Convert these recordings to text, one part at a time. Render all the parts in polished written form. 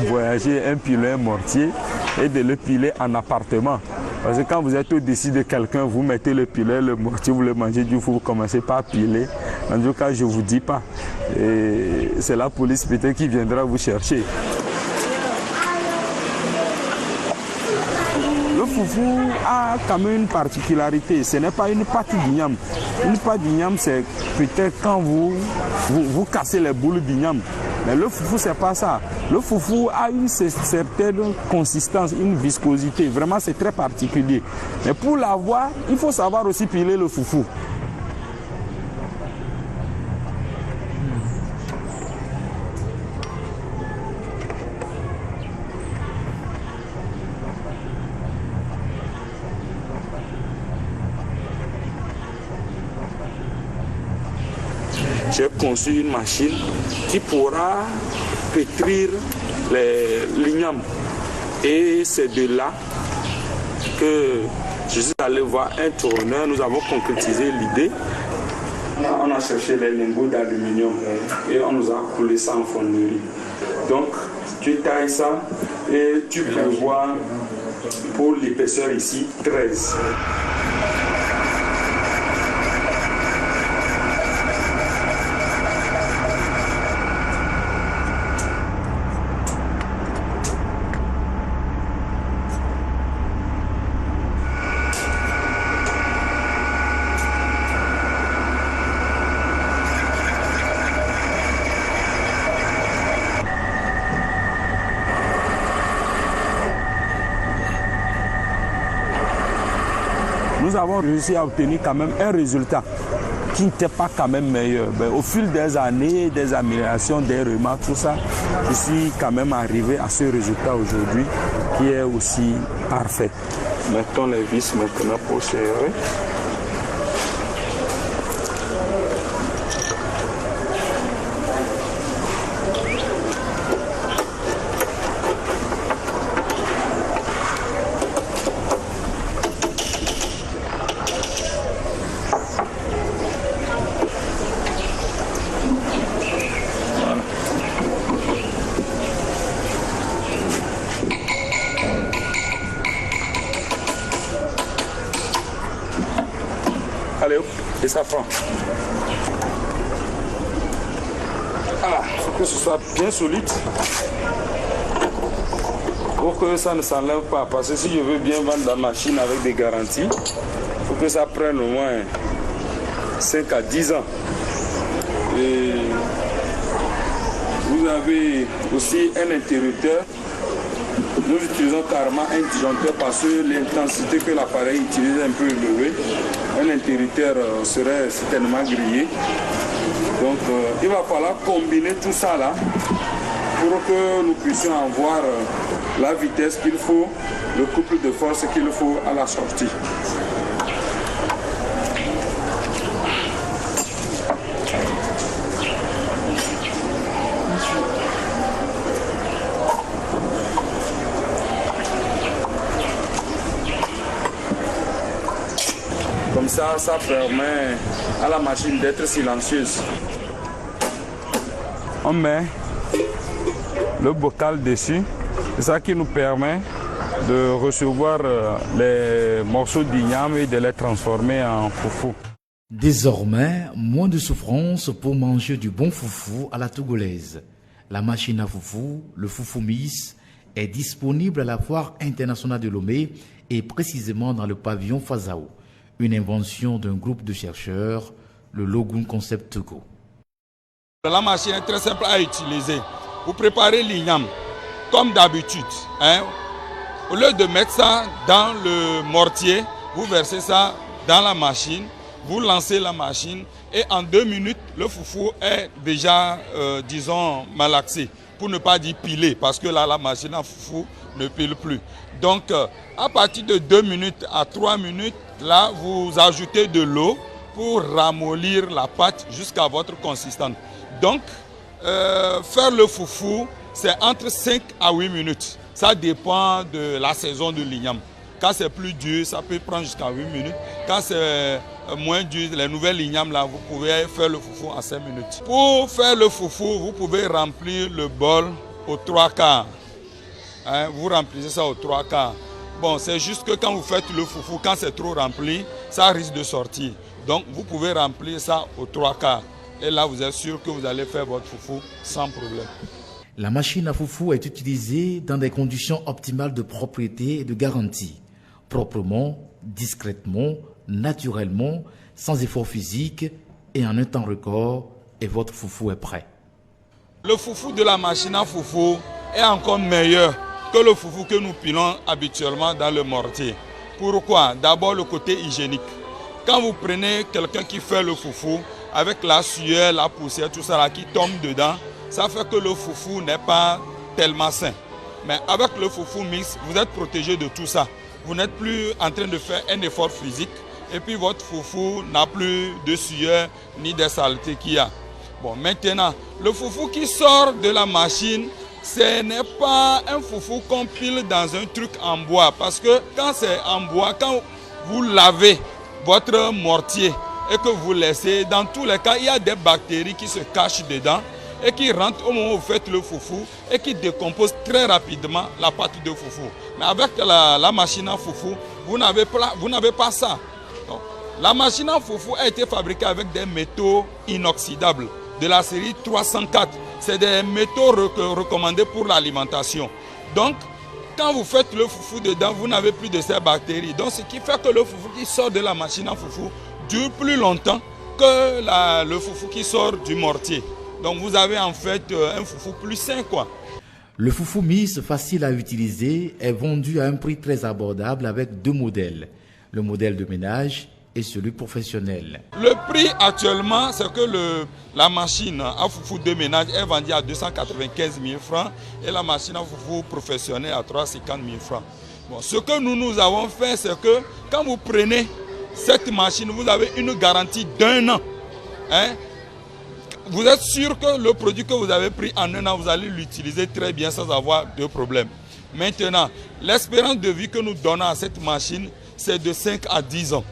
voyager un piler, un mortier et de le piler en appartement. Parce que quand vous êtes au-dessus de quelqu'un, vous mettez le piler, le mortier, vous le mangez, du coup vous commencez par piler. En tout cas, je ne vous dis pas. C'est la police peut-être qui viendra vous chercher. Le foufou a quand même une particularité, ce n'est pas une pâte d'igname. Une pâte d'igname, c'est peut-être quand vous cassez les boules d'igname. Mais le foufou, ce n'est pas ça. Le foufou a une certaine consistance, une viscosité. Vraiment, c'est très particulier. Mais pour l'avoir, il faut savoir aussi piler le foufou. J'ai conçu une machine qui pourra pétrir l'igname. Et c'est de là que je suis allé voir un tourneur. Nous avons concrétisé l'idée. On a cherché les lingots d'aluminium et on nous a coulé ça en fonderie. Donc, tu tailles ça et tu prévois pour l'épaisseur ici 13. Nous avons réussi à obtenir quand même un résultat qui n'était pas quand même meilleur. Mais au fil des années, des améliorations, des remarques, tout ça, je suis quand même arrivé à ce résultat aujourd'hui qui est aussi parfait. Mettons les vis maintenant pour serrer. Allez hop, et ça prend. Voilà, il faut que ce soit bien solide pour que ça ne s'enlève pas. Parce que si je veux bien vendre la machine avec des garanties, il faut que ça prenne au moins 5 à 10 ans. Et vous avez aussi un interrupteur. Nous utilisons carrément un disjoncteur parce que l'intensité que l'appareil utilise est un peu élevée. Un interrupteur serait certainement grillé. Donc il va falloir combiner tout ça là pour que nous puissions avoir la vitesse qu'il faut, le couple de force qu'il faut à la sortie. Comme ça permet à la machine d'être silencieuse. On met le bocal dessus. C'est ça qui nous permet de recevoir les morceaux d'igname et de les transformer en foufou. Désormais, moins de souffrance pour manger du bon foufou à la togolaise. La machine à foufou, le foufou Miss, est disponible à la foire internationale de Lomé et précisément dans le pavillon Fazao. Une invention d'un groupe de chercheurs, le Logun Concept Togo. La machine est très simple à utiliser. Vous préparez l'igname comme d'habitude. Au lieu de mettre ça dans le mortier, vous versez ça dans la machine, vous lancez la machine et en 2 minutes, le foufou est déjà, disons, malaxé. Pour ne pas dire pilé, parce que là, la machine à foufou ne pile plus. Donc, à partir de 2 minutes à 3 minutes, là, vous ajoutez de l'eau pour ramollir la pâte jusqu'à votre consistance. Donc, faire le foufou, c'est entre 5 à 8 minutes. Ça dépend de la saison de l'igname. Quand c'est plus dur, ça peut prendre jusqu'à 8 minutes. Quand c'est moins dur, les nouvelles ignames, là, vous pouvez faire le foufou en 5 minutes. Pour faire le foufou, vous pouvez remplir le bol aux 3 quarts. hein, vous remplissez ça aux 3/4. Bon, c'est juste que quand vous faites le foufou, quand c'est trop rempli, ça risque de sortir. Donc, vous pouvez remplir ça aux 3/4. Et là, vous êtes sûr que vous allez faire votre foufou sans problème. La machine à foufou est utilisée dans des conditions optimales de propriété et de garantie. Proprement, discrètement, naturellement, sans effort physique et en un temps record, et votre foufou est prêt. Le foufou de la machine à foufou est encore meilleur que le foufou que nous pilons habituellement dans le mortier. Pourquoi? D'abord le côté hygiénique. Quand vous prenez quelqu'un qui fait le foufou, avec la sueur, la poussière, tout ça là qui tombe dedans, ça fait que le foufou n'est pas tellement sain. Mais avec le foufou mix, vous êtes protégé de tout ça. Vous n'êtes plus en train de faire un effort physique et puis votre foufou n'a plus de sueur ni des saletés qu'il y a. Bon, maintenant, le foufou qui sort de la machine, ce n'est pas un foufou qu'on pile dans un truc en bois. Parce que quand c'est en bois, quand vous lavez votre mortier et que vous laissez, dans tous les cas, il y a des bactéries qui se cachent dedans et qui rentrent au moment où vous faites le foufou et qui décomposent très rapidement la pâte de foufou. Mais avec la machine à foufou, vous n'avez pas ça. Donc, la machine à foufou a été fabriquée avec des métaux inoxydables de la série 304. C'est des métaux recommandés pour l'alimentation. Donc, quand vous faites le foufou dedans, vous n'avez plus de ces bactéries. Donc, ce qui fait que le foufou qui sort de la machine à foufou dure plus longtemps que le foufou qui sort du mortier. Donc, vous avez en fait un foufou plus sain, quoi. Le foufou mix, facile à utiliser, est vendu à un prix très abordable avec deux modèles. Le modèle de ménage et celui professionnel. Le prix actuellement, c'est que la machine à foufou de ménage est vendue à 295 000 francs et la machine à foufou professionnelle à 350 000 francs. Bon, ce que nous avons fait, c'est que quand vous prenez cette machine, vous avez une garantie d'1 an. Hein? Vous êtes sûr que le produit que vous avez pris en 1 an, vous allez l'utiliser très bien sans avoir de problème. Maintenant, l'espérance de vie que nous donnons à cette machine, c'est de 5 à 10 ans.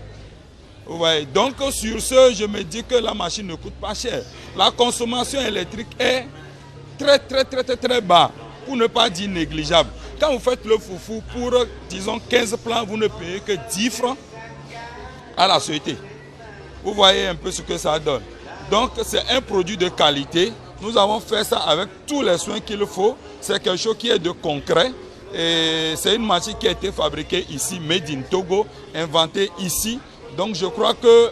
Ouais, donc sur ce, je me dis que la machine ne coûte pas cher. La consommation électrique est très bas, pour ne pas dire négligeable. Quand vous faites le foufou pour, disons, 15 plans, vous ne payez que 10 francs à la société. Vous voyez un peu ce que ça donne. Donc c'est un produit de qualité. Nous avons fait ça avec tous les soins qu'il faut. C'est quelque chose qui est de concret. Et c'est une machine qui a été fabriquée ici, made in Togo, inventée ici. Donc je crois que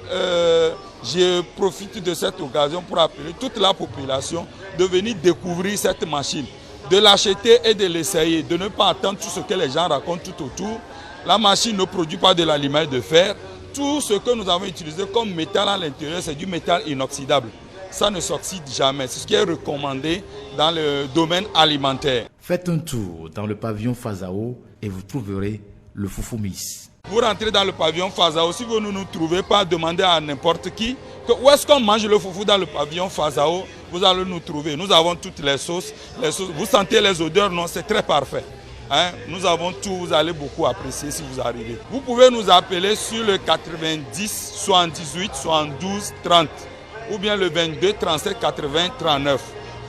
je profite de cette occasion pour appeler toute la population de venir découvrir cette machine, de l'acheter et de l'essayer, de ne pas attendre tout ce que les gens racontent tout autour. La machine ne produit pas de l'aliment de fer. Tout ce que nous avons utilisé comme métal à l'intérieur, c'est du métal inoxydable. Ça ne s'oxyde jamais. C'est ce qui est recommandé dans le domaine alimentaire. Faites un tour dans le pavillon Fazao et vous trouverez le foufou mix. Vous rentrez dans le pavillon Fazao, si vous ne nous trouvez pas, demandez à n'importe qui que où est-ce qu'on mange le foufou dans le pavillon Fazao, vous allez nous trouver. Nous avons toutes les sauces. Vous sentez les odeurs, non, c'est très parfait. Hein? Nous avons tout, vous allez beaucoup apprécier si vous arrivez. Vous pouvez nous appeler sur le 90 78 72 30 ou bien le 22 37 80 39.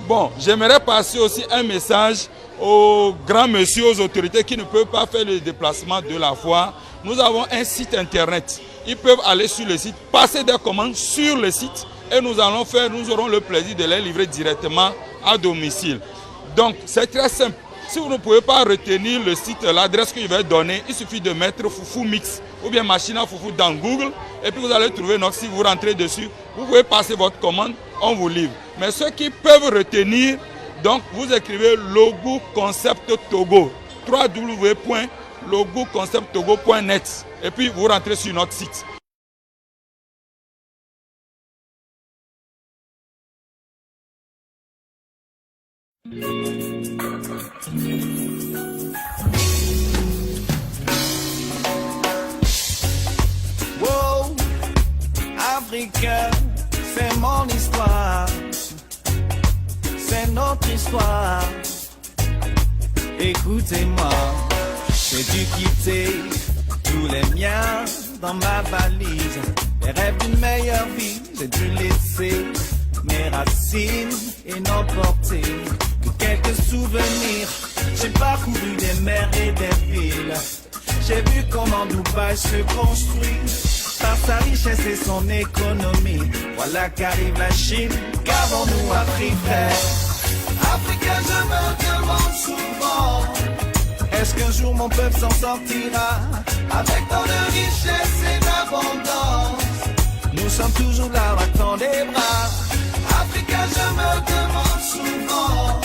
Bon, j'aimerais passer aussi un message aux grands messieurs, aux autorités qui ne peuvent pas faire le déplacement de la foire. Nous avons un site internet. Ils peuvent aller sur le site, passer des commandes sur le site et nous aurons le plaisir de les livrer directement à domicile. Donc, c'est très simple. Si vous ne pouvez pas retenir le site, l'adresse que je vais donner, il suffit de mettre foufou mix ou bien machine à foufou dans Google et puis vous allez trouver notre site, vous rentrez dessus, vous pouvez passer votre commande, on vous livre. Mais ceux qui peuvent retenir, donc vous écrivez Logo Concept Togo, www.logoconcepttogo.net et puis vous rentrez sur notre site. Wow, Africain, c'est mon histoire, c'est notre histoire. Écoutez-moi, j'ai dû quitter tous les miens dans ma valise. Les rêves d'une meilleure vie, j'ai dû laisser mes racines et n'emporter que quelques souvenirs. J'ai parcouru des mers et des villes. J'ai vu comment Dubaï se construit par sa richesse et son économie. Voilà qu'arrive la Chine, qu'avons-nous appris, frère? Africain, je me demande souvent, est-ce qu'un jour mon peuple s'en sortira avec tant de richesse et d'abondance? Nous sommes toujours là, battant les bras. Africain, je me demande souvent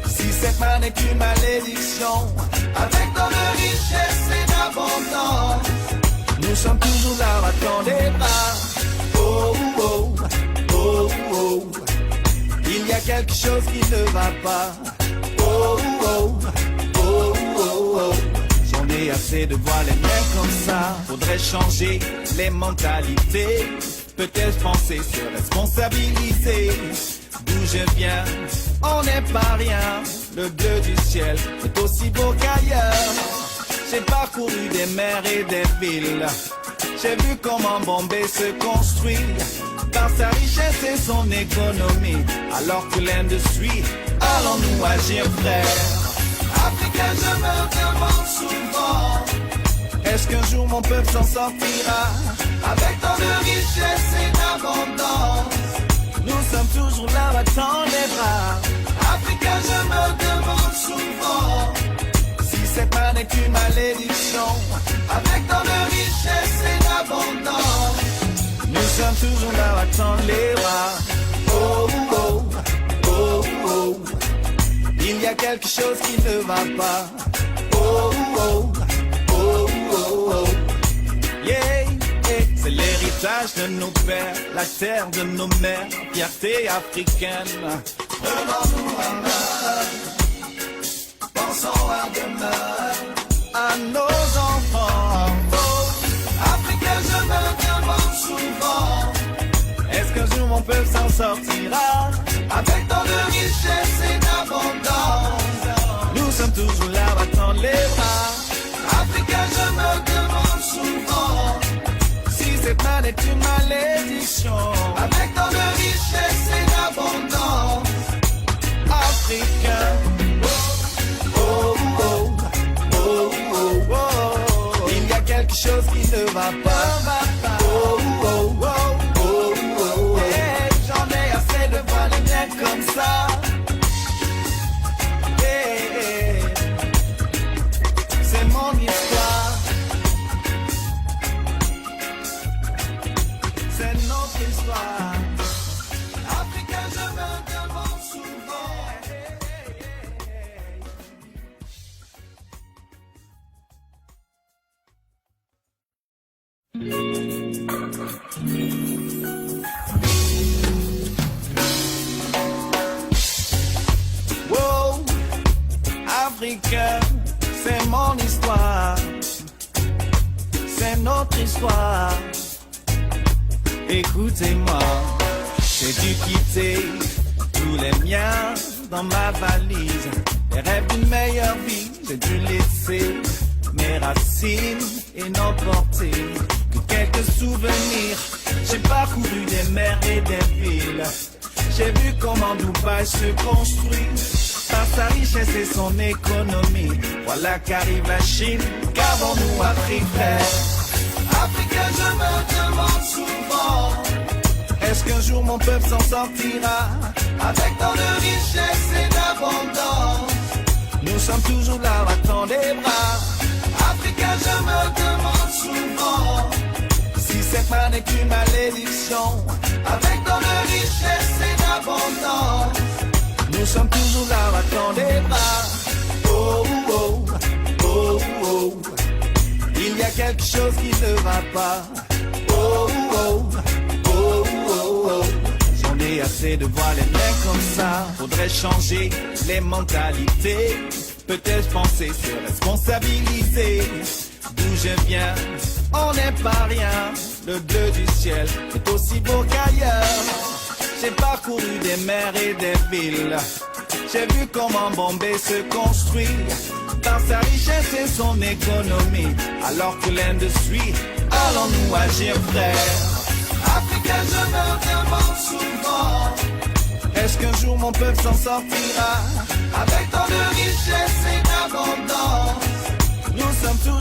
si cette main n'est qu'une malédiction avec tant de richesse et d'abondance. Nous sommes toujours là, battant les bras. Oh, oh, oh, oh. Il y a quelque chose qui ne va pas. Oh, oh, oh, oh, oh. J'en ai assez de voir les miens comme ça. Faudrait changer les mentalités. Peut-être penser se responsabiliser. D'où je viens, on n'est pas rien. Le bleu du ciel est aussi beau qu'ailleurs. J'ai parcouru des mers et des villes. J'ai vu comment Bombay se construit par sa richesse et son économie. Alors que l'industrie, allons-nous agir, frère? Africain, je me demande souvent, est-ce qu'un jour mon peuple s'en sortira avec tant de richesse et d'abondance? Nous sommes toujours là, battant les bras. Africain, je me demande souvent si cette main n'est qu'une malédiction avec tant de richesse et d'abondance. Nous sommes toujours là, battant les bras. Oh, oh, oh, oh. Il y a quelque chose qui ne va pas. Oh, oh, oh, oh, oh. Yeah, yeah. C'est l'héritage de nos pères, la terre de nos mères, fierté africaine. Prenons-nous en main, pensons à demain, à nos enfants. Oh, Africain, je me demande souvent, est-ce qu'un jour mon peuple s'en sortira avec tant de richesse et d'abondance? Nous sommes toujours là, battant les bras. Africain, je me demande souvent si cette main est une malédiction avec tant de richesse et d'abondance. Africain, oh, oh, oh, oh, oh. Il y a quelque chose qui ne va pas. Oh, oh, oh, oh, oh, oh. Hey, j'en ai assez de voir les miens comme ça. Hey, hey. C'est mon histoire. C'est notre histoire. Africain, je me demande souvent. Wow, Africain, c'est mon histoire. C'est notre histoire. Écoutez-moi, j'ai dû quitter tous les miens dans ma valise. Les rêves d'une meilleure vie, j'ai dû laisser mes racines et n'emporter que quelques souvenirs. J'ai parcouru des mers et des villes. J'ai vu comment Dubaï se construit par sa richesse et son économie. Voilà qu'arrive la Chine, qu'avons-nous appris, frère? Africain, je me demande souvent, est-ce qu'un jour mon peuple s'en sortira avec tant de richesse et d'abondance? Nous sommes toujours là, battant les bras. Africain, je me demande souvent si cette main n'est qu'une malédiction avec tant de richesse et d'abondance. Nous sommes toujours là, battant les bras. Oh, oh, oh, oh. Il y a quelque chose qui ne va pas. Oh, oh, oh, oh, oh. J'en ai assez de voir les miens comme ça. Faudrait changer les mentalités. Peut-être penser se responsabiliser. D'où je viens, on n'est pas rien. Le bleu du ciel est aussi beau qu'ailleurs. J'ai parcouru des mers et des villes. J'ai vu comment Bombay se construit par sa richesse et son économie. Alors que l'industrie, allons-nous agir, frère? Africain, je me demande souvent, est-ce qu'un jour mon peuple s'en sortira avec tant de richesse et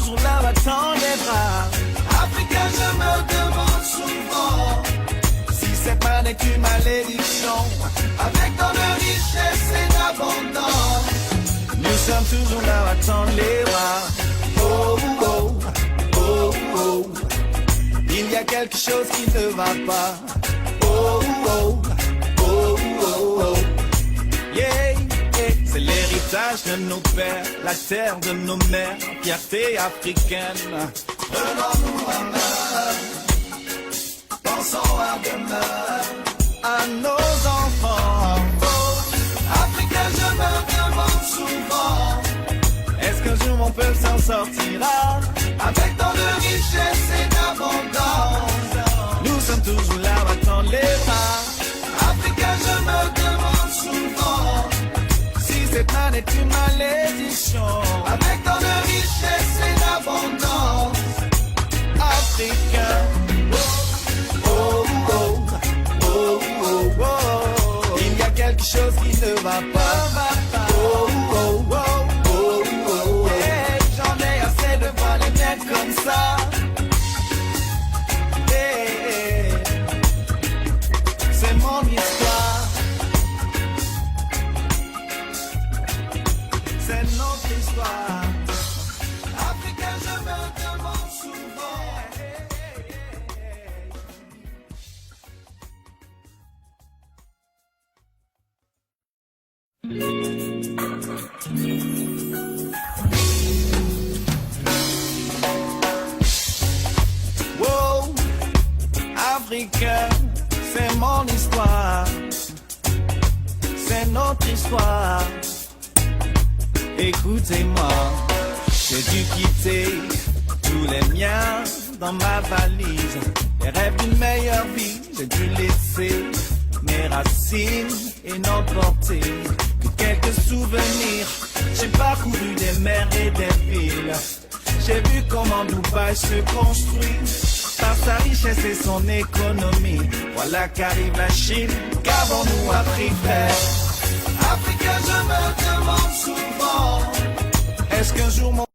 toujours là à tendre les bras. Africa, je me demande souvent si cette manne est une malédiction. Avec tant de richesse et d'abondance, nous sommes toujours là à tendre les bras. Oh, oh, oh, oh. Il y a quelque chose qui ne va pas. Oh, oh, oh, oh, oh. Yeah, yeah. C'est l'héritage de nos pères, la terre de nos mères, fierté africaine. Prenons-nous en main, pensons à demain, à nos enfants. Oh, Africa, je me demande souvent, est-ce qu'un jour mon peuple s'en sortira avec tant de richesse et d'abondance? Nous sommes toujours là à tendre les bras. Africa, je me demande souvent si cette manne est une malédiction. Avec tant de richesse et d'abondance, Africain. Oh, oh, oh, oh, oh. Il y a quelque chose qui ne va pas. Oh, oh, oh, oh, oh. Hey, j'en ai assez de voir les miens comme ça. Hey, c'est mon histoire. C'est notre histoire. Africa, je me demande souvent. Wow, Africa, c'est mon histoire. C'est notre histoire. Écoutez-moi, j'ai dû quitter tous les miens dans ma valise. Les rêves d'une meilleure vie, j'ai dû laisser mes racines et n'emporter que quelques souvenirs. J'ai parcouru des mers et des villes. J'ai vu comment Dubaï se construit par sa richesse et son économie. Voilà qu'arrive la Chine, qu'avons-nous appris faire? Africa, je me demande souvent, est-ce qu'un jour mon